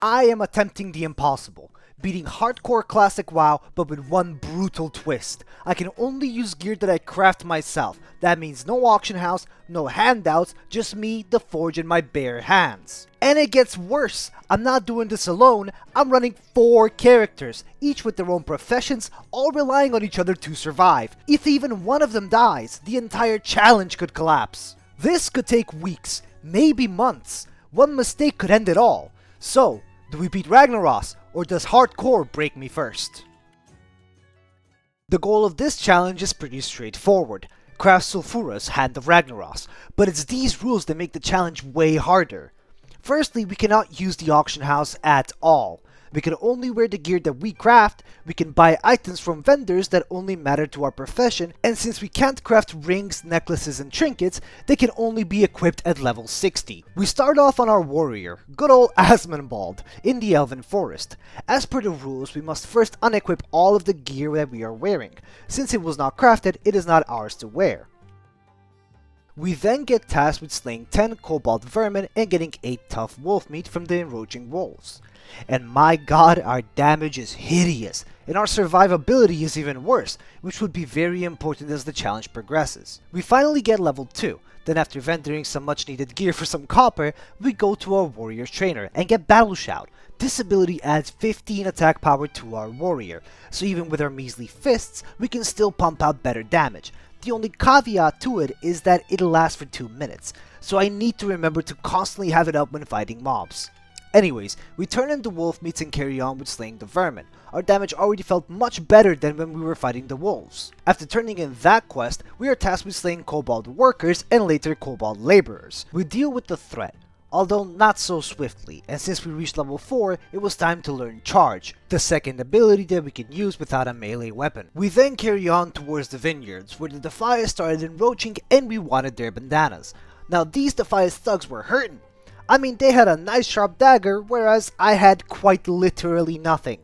I am attempting the impossible, beating hardcore classic WoW but with one brutal twist. I can only use gear that I craft myself. That means no auction house, no handouts, just me, the forge, and my bare hands. And it gets worse. I'm not doing this alone, I'm running 4 characters, each with their own professions, all relying on each other to survive. If even one of them dies, the entire challenge could collapse. This could take weeks, maybe months. One mistake could end it all. So, do we beat Ragnaros, or does hardcore break me first? The goal of this challenge is pretty straightforward. Craft Sulfura's Hand of Ragnaros, but it's these rules that make the challenge way harder. Firstly, we cannot use the auction house at all. We can only wear the gear that we craft, we can buy items from vendors that only matter to our profession, and since we can't craft rings, necklaces, and trinkets, they can only be equipped at level 60. We start off on our warrior, good old Asmonbald, in the Elven Forest. As per the rules, we must first unequip all of the gear that we are wearing. Since it was not crafted, it is not ours to wear. We then get tasked with slaying 10 cobalt vermin and getting 8 tough wolf meat from the encroaching wolves. And my god, our damage is hideous, and our survivability is even worse, which would be very important as the challenge progresses. We finally get level 2, then after vendoring some much needed gear for some copper, we go to our warrior trainer and get Battle Shout. This ability adds 15 attack power to our warrior, so even with our measly fists, we can still pump out better damage. The only caveat to it is that it'll last for 2 minutes, so I need to remember to constantly have it up when fighting mobs. Anyways, we turn into wolf meats and carry on with slaying the vermin. Our damage already felt much better than when we were fighting the wolves. After turning in that quest, we are tasked with slaying kobold workers and later kobold laborers. We deal with the threat, although not so swiftly, and since we reached level 4, it was time to learn Charge, the second ability that we can use without a melee weapon. We then carry on towards the vineyards, where the Defias started encroaching and we wanted their bandanas. Now these Defias thugs were hurting. I mean, they had a nice sharp dagger, whereas I had quite literally nothing.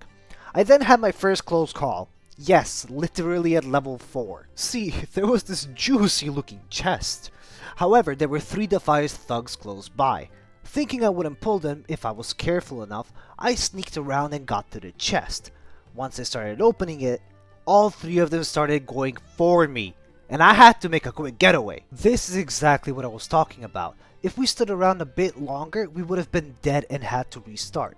I then had my first close call. Yes, literally at level 4. See, there was this juicy looking chest. However, there were 3 Defias thugs close by. Thinking I wouldn't pull them if I was careful enough, I sneaked around and got to the chest. Once I started opening it, all 3 of them started going for me, and I had to make a quick getaway. This is exactly what I was talking about. If we stood around a bit longer, we would have been dead and had to restart.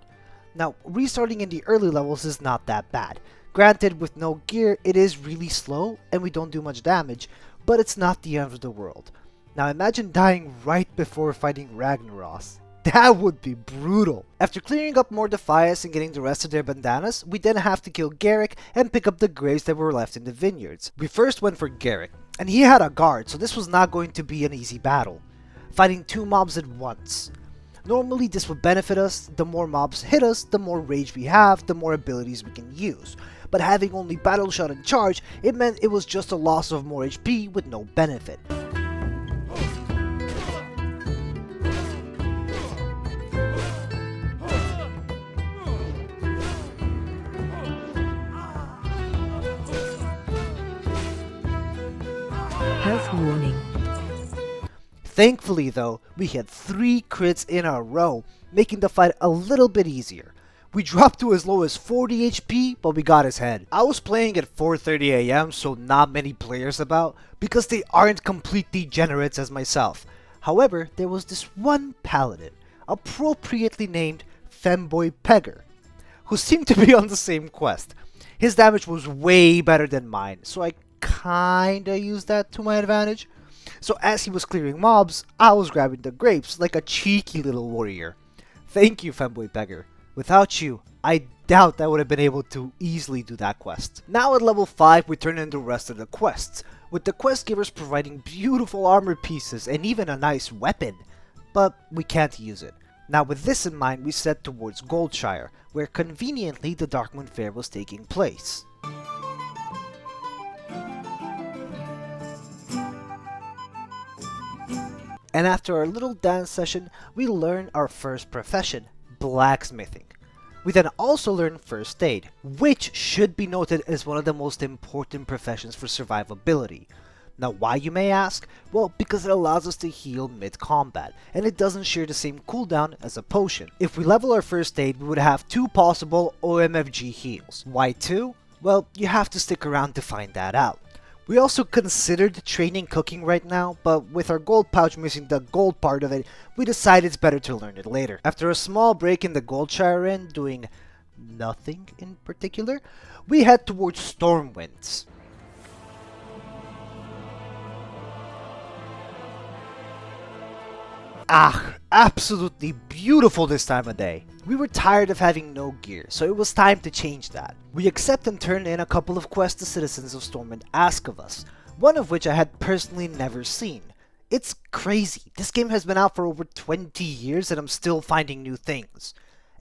Now, restarting in the early levels is not that bad. Granted, with no gear, it is really slow and we don't do much damage, but it's not the end of the world. Now imagine dying right before fighting Ragnaros. That would be brutal. After clearing up more Defias and getting the rest of their bandanas, we then have to kill Garrick and pick up the graves that were left in the vineyards. We first went for Garrick, and he had a guard, so this was not going to be an easy battle. Fighting 2 mobs at once. Normally this would benefit us. The more mobs hit us, the more rage we have, the more abilities we can use. But having only Battle Shot and Charge, it meant it was just a loss of more HP with no benefit. Health warning. Thankfully though, we had 3 crits in a row, making the fight a little bit easier. We dropped to as low as 40 HP, but we got his head. I was playing at 4:30 AM, so not many players about, because they aren't complete degenerates as myself. However, there was this one paladin, appropriately named Femboy Pegger, who seemed to be on the same quest. His damage was way better than mine, so I kinda used that to my advantage. So as he was clearing mobs, I was grabbing the grapes like a cheeky little warrior. Thank you, Femboy Beggar. Without you, I doubt I would have been able to easily do that quest. Now at level 5, we turn in the rest of the quests, with the quest givers providing beautiful armor pieces and even a nice weapon, but we can't use it. Now with this in mind, we set towards Goldshire, where conveniently the Darkmoon Fair was taking place. And after our little dance session, we learn our first profession, blacksmithing. We then also learn first aid, which should be noted as one of the most important professions for survivability. Now why, you may ask? Well, because it allows us to heal mid-combat, and it doesn't share the same cooldown as a potion. If we level our first aid, we would have 2 possible OMFG heals. Why 2? Well, you have to stick around to find that out. We also considered training cooking right now, but with our gold pouch missing the gold part of it, we decided it's better to learn it later. After a small break in the Goldshire Inn, doing nothing in particular, we head towards Stormwinds. Absolutely beautiful this time of day. We were tired of having no gear, so it was time to change that. We accept and turn in a couple of quests the citizens of Stormwind ask of us, one of which I had personally never seen. It's crazy, this game has been out for over 20 years and I'm still finding new things.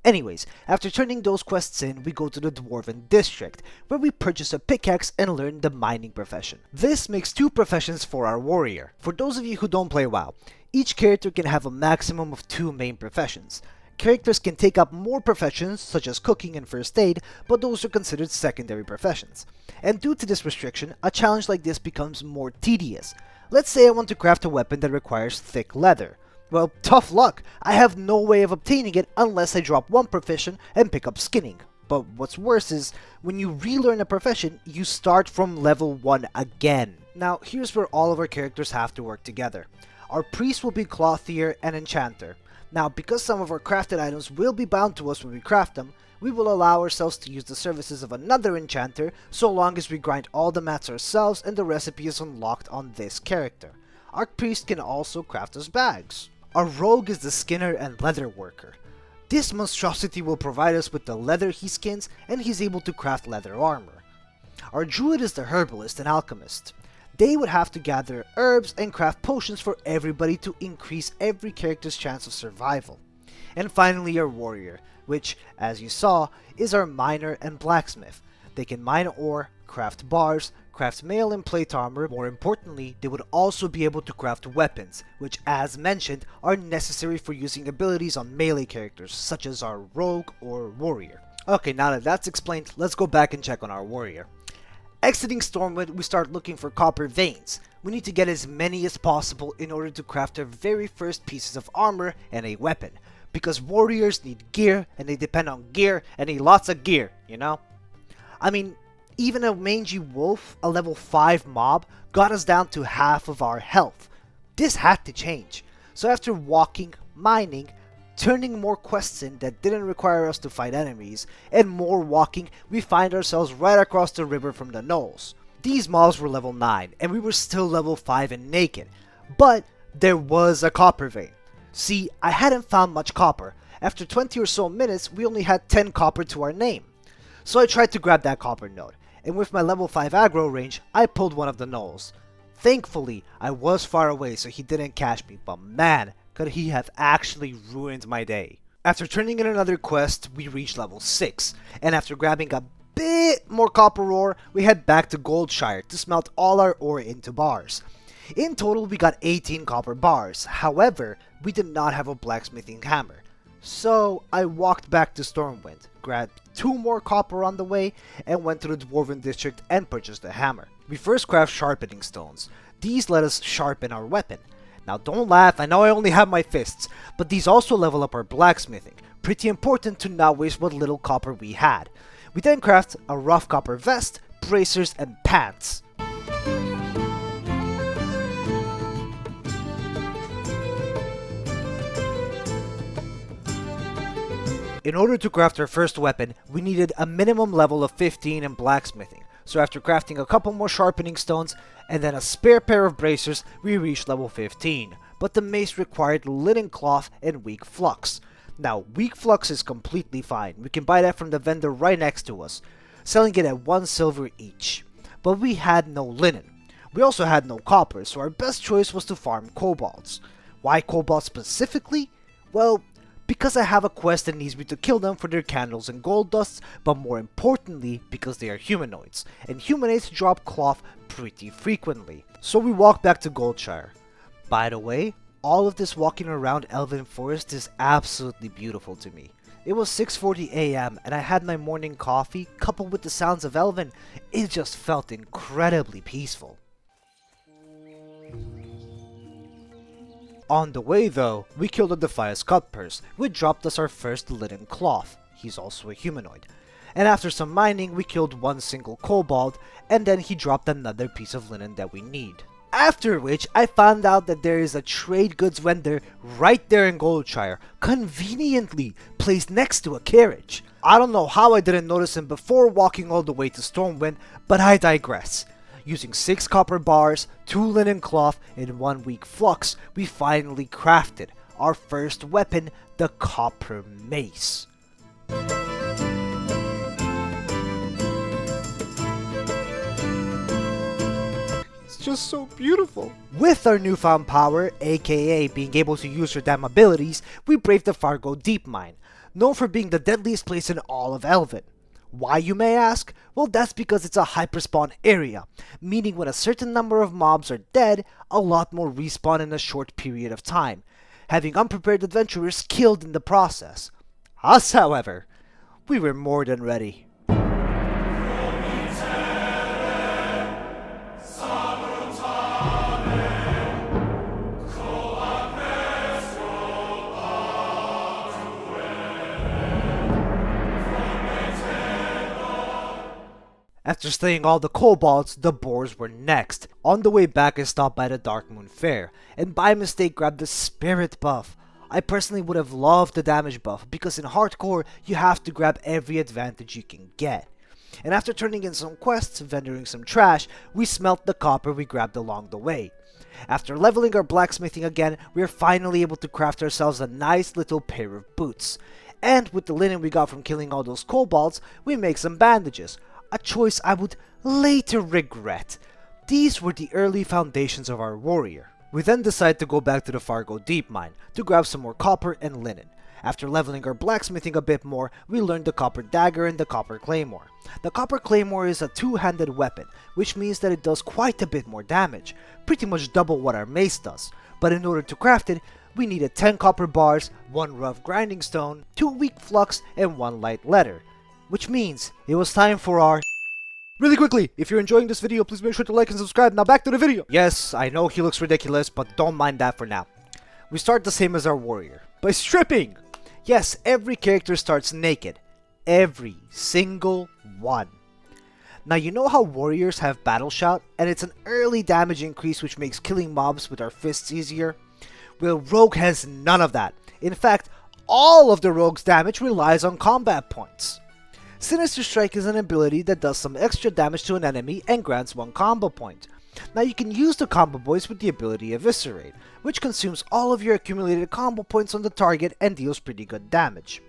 Anyways, after turning those quests in, we go to the Dwarven District, where we purchase a pickaxe and learn the mining profession. This makes 2 professions for our warrior. For those of you who don't play WoW, each character can have a maximum of 2 main professions. Characters can take up more professions, such as cooking and first aid, but those are considered secondary professions. And due to this restriction, a challenge like this becomes more tedious. Let's say I want to craft a weapon that requires thick leather. Well, tough luck, I have no way of obtaining it unless I drop 1 profession and pick up skinning. But what's worse is, when you relearn a profession, you start from level 1 again. Now, here's where all of our characters have to work together. Our priest will be clothier and enchanter. Now, because some of our crafted items will be bound to us when we craft them, we will allow ourselves to use the services of another enchanter so long as we grind all the mats ourselves and the recipe is unlocked on this character. Our priest can also craft us bags. Our rogue is the skinner and leatherworker. This monstrosity will provide us with the leather he skins, and he's able to craft leather armor. Our druid is the herbalist and alchemist. They would have to gather herbs and craft potions for everybody to increase every character's chance of survival. And finally, our warrior, which, as you saw, is our miner and blacksmith. They can mine ore, craft bars, craft mail and plate armor. More importantly, they would also be able to craft weapons, which, as mentioned, are necessary for using abilities on melee characters, such as our rogue or warrior. Okay, now that that's explained, let's go back and check on our warrior. Exiting Stormwind, we start looking for copper veins. We need to get as many as possible in order to craft our very first pieces of armor and a weapon. Because warriors need gear, and they depend on gear, and need lots of gear, you know? I mean, even a mangy wolf, a level 5 mob, got us down to half of our health. This had to change. So after walking, mining, turning more quests in that didn't require us to fight enemies, and more walking, we find ourselves right across the river from the gnolls. These mobs were level 9, and we were still level 5 and naked. But there was a copper vein. See, I hadn't found much copper. After 20 or so minutes, we only had 10 copper to our name. So I tried to grab that copper node, and with my level 5 aggro range, I pulled one of the gnolls. Thankfully, I was far away so he didn't catch me, but man, could he have actually ruined my day. After turning in another quest, we reached level 6, and after grabbing a bit more copper ore, we head back to Goldshire to smelt all our ore into bars. In total, we got 18 copper bars. However, we did not have a blacksmithing hammer. So I walked back to Stormwind, grabbed 2 more copper on the way, and went to the Dwarven District and purchased a hammer. We first craft sharpening stones. These let us sharpen our weapon. Now don't laugh, I know I only have my fists, but these also level up our blacksmithing. Pretty important to not waste what little copper we had. We then craft a rough copper vest, bracers, and pants. In order to craft our first weapon, we needed a minimum level of 15 in blacksmithing. So after crafting a couple more sharpening stones and then a spare pair of bracers, we reached level 15. But the mace required linen cloth and weak flux. Now, weak flux is completely fine. We can buy that from the vendor right next to us, selling it at 1 silver each. But we had no linen. We also had no copper, so our best choice was to farm kobolds. Why kobolds specifically? Well, because I have a quest that needs me to kill them for their candles and gold dusts, but more importantly, because they are humanoids, and humanoids drop cloth pretty frequently. So we walk back to Goldshire. By the way, all of this walking around Elven Forest is absolutely beautiful to me. It was 6:40 AM and I had my morning coffee, coupled with the sounds of Elven. It just felt incredibly peaceful. On the way though, we killed a Defias Cutpurse, which dropped us our first linen cloth. He's also a humanoid. And after some mining, we killed one single kobold, and then he dropped another piece of linen that we need. After which, I found out that there is a trade goods vendor right there in Goldshire, conveniently placed next to a carriage. I don't know how I didn't notice him before walking all the way to Stormwind, but I digress. Using 6 copper bars, 2 linen cloth, and 1 weak flux, we finally crafted our first weapon, the Copper Mace. Just so beautiful. With our newfound power, aka being able to use your damn abilities, we braved the Fargo Deep Mine, known for being the deadliest place in all of Elven. Why, you may ask? Well, that's because it's a hyperspawn area, meaning when a certain number of mobs are dead, a lot more respawn in a short period of time, having unprepared adventurers killed in the process. Us, however, we were more than ready. After slaying all the kobolds, the boars were next. On the way back, I stopped by the Darkmoon Fair, and by mistake grabbed the spirit buff. I personally would have loved the damage buff, because in hardcore, you have to grab every advantage you can get. And after turning in some quests, vendoring some trash, we smelt the copper we grabbed along the way. After leveling our blacksmithing again, we are finally able to craft ourselves a nice little pair of boots. And with the linen we got from killing all those kobolds, we make some bandages. A choice I would later regret. These were the early foundations of our warrior. We then decided to go back to the Fargo Deep Mine to grab some more copper and linen. After leveling our blacksmithing a bit more, we learned the copper dagger and the copper claymore. The copper claymore is a two-handed weapon, which means that it does quite a bit more damage, pretty much double what our mace does. But in order to craft it, we needed 10 copper bars, 1 rough grinding stone, 2 weak flux, and 1 light leather. Which means it was time for our... Really quickly, if you're enjoying this video, please make sure to like and subscribe. Now back to the video. Yes, I know he looks ridiculous, but don't mind that for now. We start the same as our warrior, by stripping. Yes, every character starts naked. Every single one. Now you know how warriors have battle shout, and it's an early damage increase which makes killing mobs with our fists easier? Well, rogue has none of that. In fact, all of the rogue's damage relies on combat points. Sinister Strike is an ability that does some extra damage to an enemy and grants 1 combo point. Now you can use the combo points with the ability Eviscerate, which consumes all of your accumulated combo points on the target and deals pretty good damage.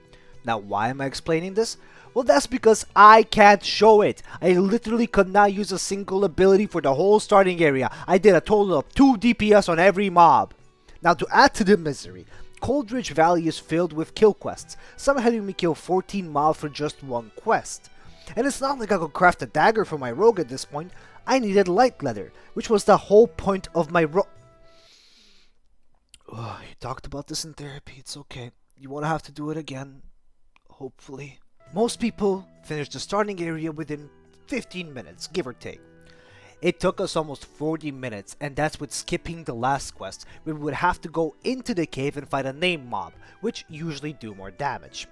Now why am I explaining this? Well, that's because I can't show it. I literally could not use a single ability for the whole starting area. I did a total of 2 DPS on every mob. Now to add to the misery, Coldridge Valley is filled with kill quests, some having me kill 14 mobs for just 1 quest. And it's not like I could craft a dagger for my rogue at this point. I needed light leather, which was the whole point of my You talked about this in therapy, it's okay. You won't have to do it again, hopefully. Most people finish the starting area within 15 minutes, give or take. It took us almost 40 minutes, and that's with skipping the last quest, where we would have to go into the cave and fight a named mob, which usually do more damage.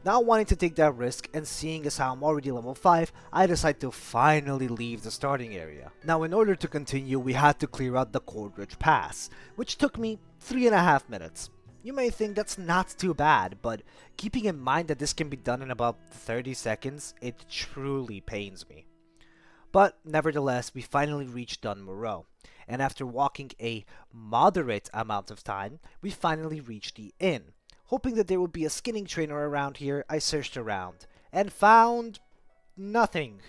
Now wanting to take that risk, and seeing as how I'm already level 5, I decided to finally leave the starting area. Now in order to continue, we had to clear out the Coldridge Pass, which took me 3.5 minutes. You may think that's not too bad, but keeping in mind that this can be done in about 30 seconds, it truly pains me. But nevertheless, we finally reached Dun Moreau, and after walking a moderate amount of time, we finally reached the inn. Hoping that there would be a skinning trainer around here, I searched around, and found... nothing.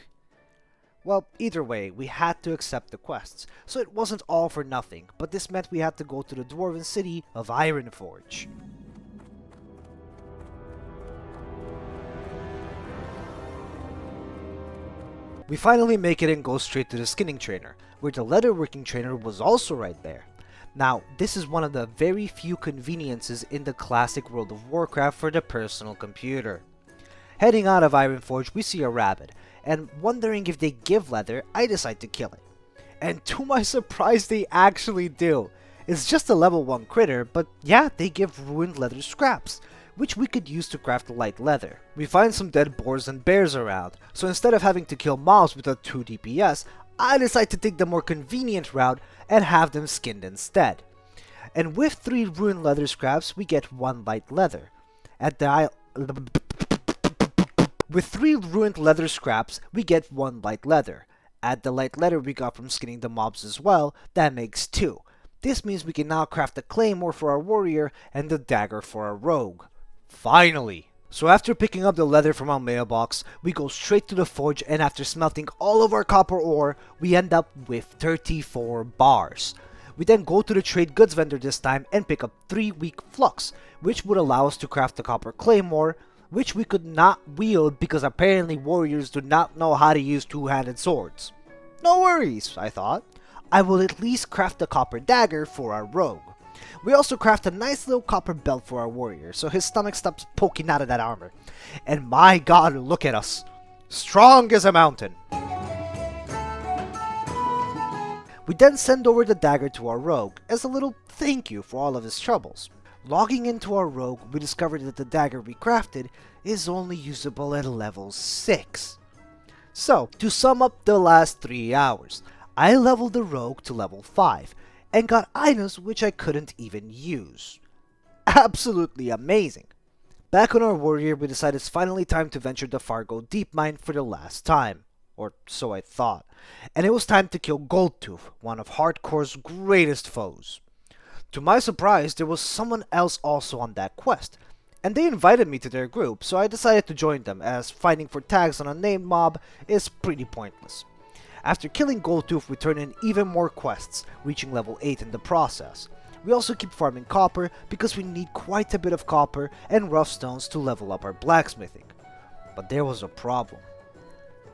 Well, either way, we had to accept the quests, so it wasn't all for nothing, but this meant we had to go to the dwarven city of Ironforge. We finally make it and go straight to the skinning trainer, where the leatherworking trainer was also right there. Now, this is one of the very few conveniences in the classic World of Warcraft for the personal computer. Heading out of Ironforge, we see a rabbit, and wondering if they give leather, I decide to kill it. And to my surprise, they actually do. It's just a level 1 critter, but yeah, they give ruined leather scraps, which we could use to craft light leather. We find some dead boars and bears around, so instead of having to kill mobs with a 2 DPS, I decide to take the more convenient route and have them skinned instead. And with 3 ruined leather scraps, we get 1 light leather. With 3 ruined leather scraps, we get 1 light leather. Add the light leather we got from skinning the mobs as well, that makes 2. This means we can now craft the claymore for our warrior and the dagger for our rogue. Finally! So after picking up the leather from our mailbox, we go straight to the forge, and after smelting all of our copper ore, we end up with 34 bars. We then go to the trade goods vendor this time and pick up 3 weak flux, which would allow us to craft the copper claymore, which we could not wield because apparently warriors do not know how to use two-handed swords. No worries, I thought. I will at least craft the copper dagger for our rogue. We also craft a nice little copper belt for our warrior, so his stomach stops poking out of that armor. And my god, look at us. Strong as a mountain. We then send over the dagger to our rogue as a little thank you for all of his troubles. Logging into our rogue, we discovered that the dagger we crafted is only usable at level 6. So, to sum up the last 3 hours, I leveled the rogue to level 5, and got items which I couldn't even use. Absolutely amazing! Back on our warrior, we decided it's finally time to venture the Fargo Deep Mine for the last time. Or so I thought. And it was time to kill Goldtooth, one of Hardcore's greatest foes. To my surprise, there was someone else also on that quest, and they invited me to their group, so I decided to join them, as fighting for tags on a named mob is pretty pointless. After killing Goldtooth, we turn in even more quests, reaching level 8 in the process. We also keep farming copper because we need quite a bit of copper and rough stones to level up our blacksmithing. But there was a problem.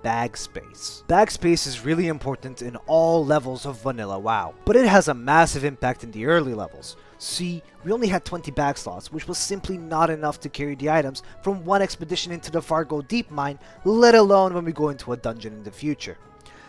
Bag space. Bag space is really important in all levels of vanilla WoW, but it has a massive impact in the early levels. See, we only had 20 bag slots, which was simply not enough to carry the items from one expedition into the Fargo Deep Mine, let alone when we go into a dungeon in the future.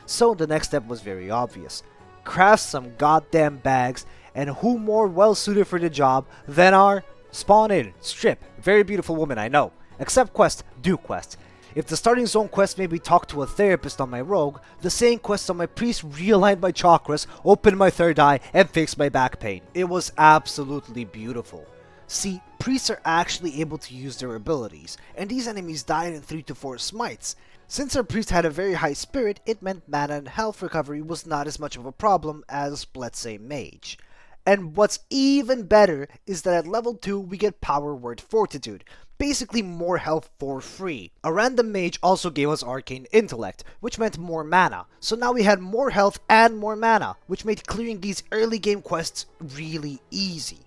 So the next step was very obvious. Craft some goddamn bags, and who more well suited for the job than our spawn in, strip, very beautiful woman, I know. Accept quest, do quest. If the starting zone quest made me talk to a therapist on my rogue, the same quest on my priest realigned my chakras, opened my third eye, and fixed my back pain. It was absolutely beautiful. See, priests are actually able to use their abilities, and these enemies died in 3 to 4 smites. Since our priest had a very high spirit, it meant mana and health recovery was not as much of a problem as, let's say, mage. And what's even better is that at level 2 we get power word fortitude, basically more health for free. A random mage also gave us arcane intellect, which meant more mana, so now we had more health and more mana, which made clearing these early game quests really easy.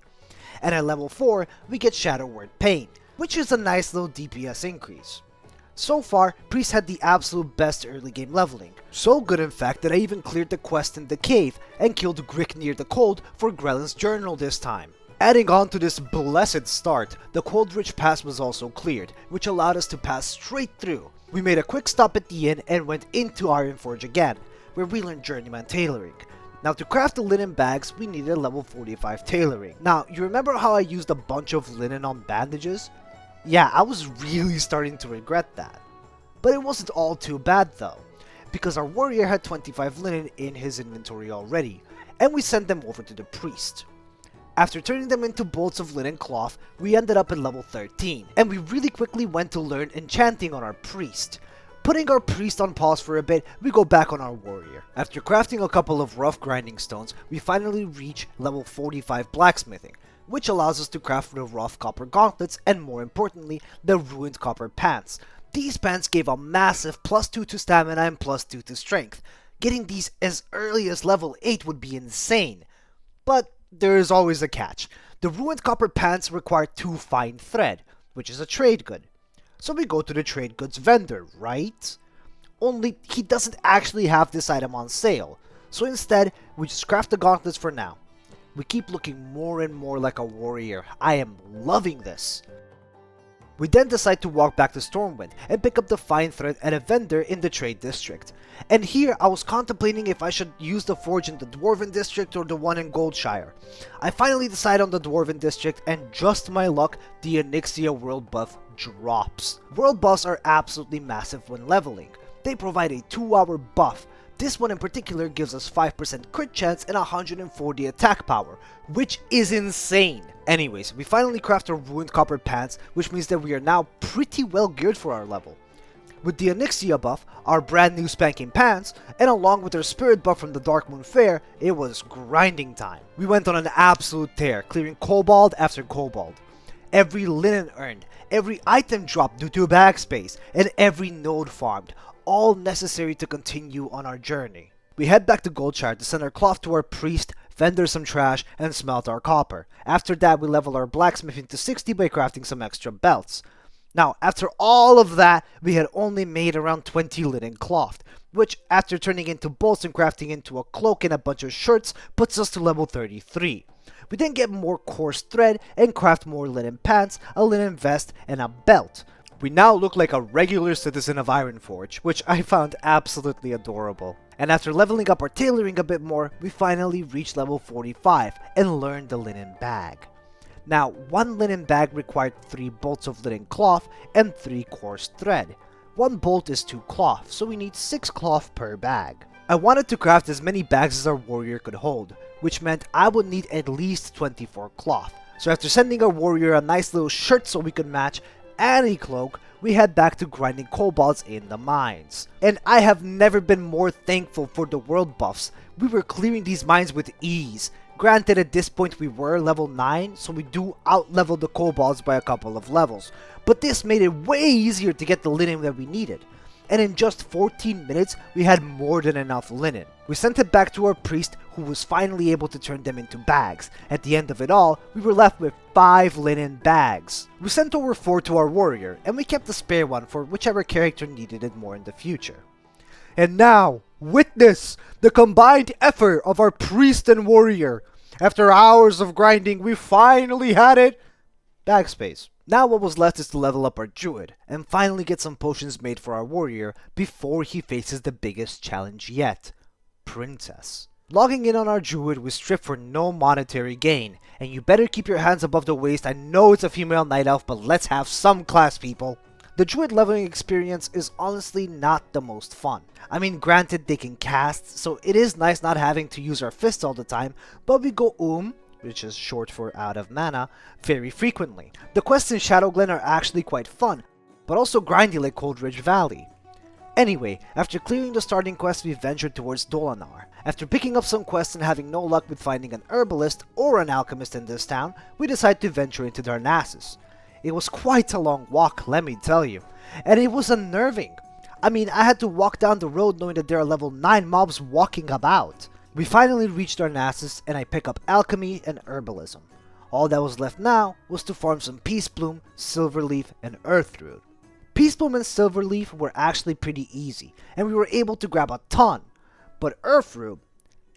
And at level 4 we get shadow word pain, which is a nice little DPS increase. So far, Priest had the absolute best early game leveling. So good in fact that I even cleared the quest in the cave and killed Grick near the Cold for Grellin's journal this time. Adding on to this blessed start, the Cold Ridge Pass was also cleared, which allowed us to pass straight through. We made a quick stop at the inn and went into Ironforge again, where we learned Journeyman Tailoring. Now to craft the linen bags, we needed level 45 Tailoring. Now, you remember how I used a bunch of linen on bandages? Yeah, I was really starting to regret that. But it wasn't all too bad though, because our warrior had 25 linen in his inventory already, and we sent them over to the priest. After turning them into bolts of linen cloth, we ended up at level 13, and we really quickly went to learn Enchanting on our priest. Putting our priest on pause for a bit, we go back on our warrior. After crafting a couple of rough grinding stones, we finally reach level 45 blacksmithing, which allows us to craft the rough copper gauntlets and, more importantly, the ruined copper pants. These pants gave a massive +2 to stamina and +2 to strength. Getting these as early as level 8 would be insane. But there is always a catch. The ruined copper pants require 2 fine thread, which is a trade good. So we go to the trade goods vendor, right? Only he doesn't actually have this item on sale. So instead, we just craft the gauntlets for now. We keep looking more and more like a warrior. I am loving this. We then decide to walk back to Stormwind and pick up the fine thread at a vendor in the trade district. And here I was contemplating if I should use the forge in the Dwarven district or the one in Goldshire. I finally decide on the Dwarven district, and just my luck, the Onyxia world buff drops. World buffs are absolutely massive when leveling. They provide a 2-hour buff. This one in particular gives us 5% crit chance and 140 attack power, which is insane. Anyways, we finally craft our ruined copper pants, which means that we are now pretty well geared for our level. With the Onyxia buff, our brand new spanking pants, and along with our spirit buff from the Darkmoon Fair, it was grinding time. We went on an absolute tear, clearing kobold after kobold. Every linen earned, every item dropped due to bag space, and every node farmed, all necessary to continue on our journey. We head back to Goldshire to send our cloth to our priest, vendor some trash, and smelt our copper. After that, we level our blacksmithing to 60 by crafting some extra belts. Now, after all of that, we had only made around 20 linen cloth, which, after turning into bolts and crafting into a cloak and a bunch of shirts, puts us to level 33. We then get more coarse thread and craft more linen pants, a linen vest, and a belt. We now look like a regular citizen of Ironforge, which I found absolutely adorable. And after leveling up our tailoring a bit more, we finally reached level 45 and learned the linen bag. Now, one linen bag required 3 bolts of linen cloth and 3 coarse thread. 1 bolt is 2 cloth, so we need 6 cloth per bag. I wanted to craft as many bags as our warrior could hold, which meant I would need at least 24 cloth. So after sending our warrior a nice little shirt so we could match, and a cloak, we head back to grinding kobolds in the mines. And I have never been more thankful for the world buffs. We were clearing these mines with ease. Granted, at this point we were level 9, so we do out-level the kobolds by a couple of levels. But this made it way easier to get the linen that we needed. And in just 14 minutes, we had more than enough linen. We sent it back to our priest, who was finally able to turn them into bags. At the end of it all, we were left with 5 linen bags. We sent over 4 to our warrior, and we kept the spare one for whichever character needed it more in the future. And now, witness the combined effort of our priest and warrior. After hours of grinding, we finally had it! Bag space. Now what was left is to level up our Druid, and finally get some potions made for our warrior before he faces the biggest challenge yet, Princess. Logging in on our Druid was stripped for no monetary gain, and you better keep your hands above the waist. I know it's a female night elf, but let's have some class, people. The Druid leveling experience is honestly not the most fun. I mean, granted they can cast, so it is nice not having to use our fists all the time, but we go which is short for out of mana, very frequently. The quests in Shadowglen are actually quite fun, but also grindy like Coldridge Valley. Anyway, after clearing the starting quest, we ventured towards Dolanar. After picking up some quests and having no luck with finding an herbalist or an alchemist in this town, we decided to venture into Darnassus. It was quite a long walk, let me tell you, and it was unnerving. I mean, I had to walk down the road knowing that there are level 9 mobs walking about. We finally reached Darnassus, and I pick up Alchemy and Herbalism. All that was left now was to farm some Peacebloom, Silverleaf, and Earthroot. Peacebloom and Silverleaf were actually pretty easy, and we were able to grab a ton. But Earthroot,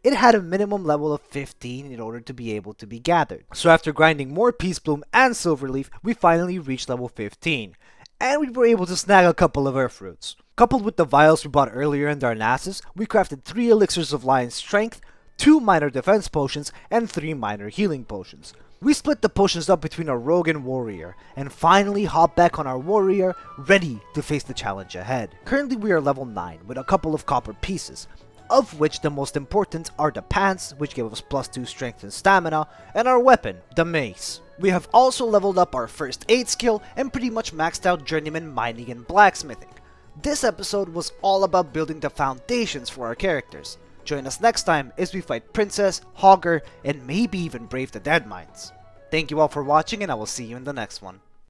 it had a minimum level of 15 in order to be able to be gathered. So after grinding more Peacebloom and Silverleaf, we finally reached level 15. And we were able to snag a couple of Earthroots. Coupled with the vials we bought earlier in Darnassus, we crafted 3 elixirs of Lion Strength, 2 minor defense potions, and 3 minor healing potions. We split the potions up between our rogue and warrior, and finally hopped back on our warrior, ready to face the challenge ahead. Currently we are level 9, with a couple of copper pieces, of which the most important are the pants, which give us +2 strength and stamina, and our weapon, the mace. We have also leveled up our first aid skill, and pretty much maxed out journeyman mining and blacksmithing. This episode was all about building the foundations for our characters. Join us next time as we fight Princess, Hogger, and maybe even brave the Deadmines. Thank you all for watching, and I will see you in the next one.